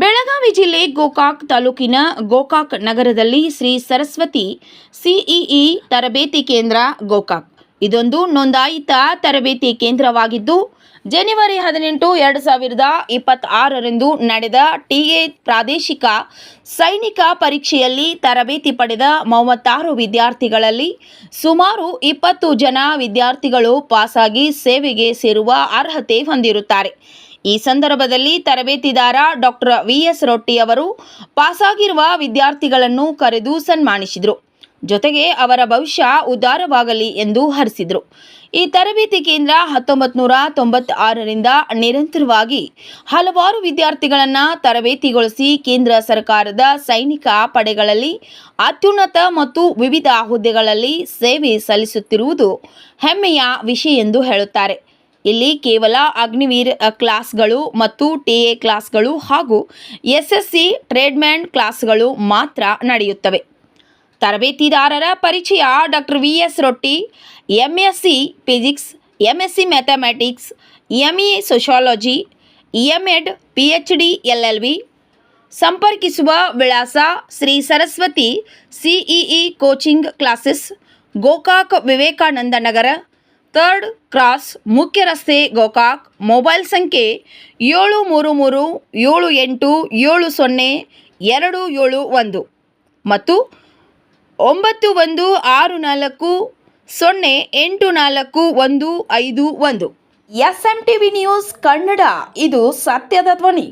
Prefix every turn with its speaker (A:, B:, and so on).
A: ಬೆಳಗಾವಿ ಜಿಲ್ಲೆ ಗೋಕಾಕ್ ತಾಲೂಕಿನ ಗೋಕಾಕ್ ನಗರದಲ್ಲಿ ಶ್ರೀ ಸರಸ್ವತಿ ಸಿಇಇ ತರಬೇತಿ ಕೇಂದ್ರ ಗೋಕಾಕ್ ಇದೊಂದು ನೋಂದಾಯಿತ ತರಬೇತಿ ಕೇಂದ್ರವಾಗಿದ್ದು ಜನವರಿ 18, 2026ರಂದು ನಡೆದ ಟಿಎ ಪ್ರಾದೇಶಿಕ ಸೈನಿಕ ಪರೀಕ್ಷೆಯಲ್ಲಿ ತರಬೇತಿ ಪಡೆದ 36 ವಿದ್ಯಾರ್ಥಿಗಳಲ್ಲಿ ಸುಮಾರು 20 ಜನ ವಿದ್ಯಾರ್ಥಿಗಳು ಪಾಸಾಗಿ ಸೇವೆಗೆ ಸೇರುವ ಅರ್ಹತೆ ಹೊಂದಿರುತ್ತಾರೆ. ಈ ಸಂದರ್ಭದಲ್ಲಿ ತರಬೇತಿದಾರ ಡಾಕ್ಟರ್ ವಿ.ಎಸ್. ರೊಟ್ಟಿ ಅವರು ಪಾಸಾಗಿರುವ ವಿದ್ಯಾರ್ಥಿಗಳನ್ನು ಕರೆದು ಸನ್ಮಾನಿಸಿದರು. ಜೊತೆಗೆ ಅವರ ಭವಿಷ್ಯ ಉದ್ಧಾರವಾಗಲಿ ಎಂದು ಹರಿಸಿದರು. ಈ ತರಬೇತಿ ಕೇಂದ್ರ 1996ರಿಂದ ನಿರಂತರವಾಗಿ ಹಲವಾರು ವಿದ್ಯಾರ್ಥಿಗಳನ್ನು ತರಬೇತಿಗೊಳಿಸಿ ಕೇಂದ್ರ ಸರ್ಕಾರದ ಸೈನಿಕ ಪಡೆಗಳಲ್ಲಿ ಅತ್ಯುನ್ನತ ಮತ್ತು ವಿವಿಧ ಹುದ್ದೆಗಳಲ್ಲಿ ಸೇವೆ ಸಲ್ಲಿಸುತ್ತಿರುವುದು ಹೆಮ್ಮೆಯ ವಿಷಯ ಎಂದು ಹೇಳುತ್ತಾರೆ. ಇಲ್ಲಿ ಕೇವಲ ಅಗ್ನಿವೀರ್ ಕ್ಲಾಸ್ಗಳು ಮತ್ತು ಟಿಎ ಕ್ಲಾಸ್ಗಳು ಹಾಗೂ ಎಸ್ಎಸ್ಸಿ ಟ್ರೇಡ್ಮ್ಯಾನ್ ಕ್ಲಾಸ್ಗಳು ಮಾತ್ರ ನಡೆಯುತ್ತವೆ. ತರಬೇತಿದಾರರ ಪರಿಚಯ. Doctor V S. Rotti MSc physics, MSc mathematics, ME sociology, MEd, PhD, LLB. ಸಂಪರ್ಕಿಸುವ ವಿಳಾಸ Shri Saraswati CEE coaching classes, Gokak Vivekananda Nagar, 3rd cross, ಮುಖ್ಯ ರಸ್ತೆ, ಗೋಕಾಕ್. ಮೊಬೈಲ್ ಸಂಖ್ಯೆ 7338700271 ಮತ್ತು 9164084151. SMTV ನ್ಯೂಸ್ ಕನ್ನಡ, ಇದು ಸತ್ಯದ ಧ್ವನಿ.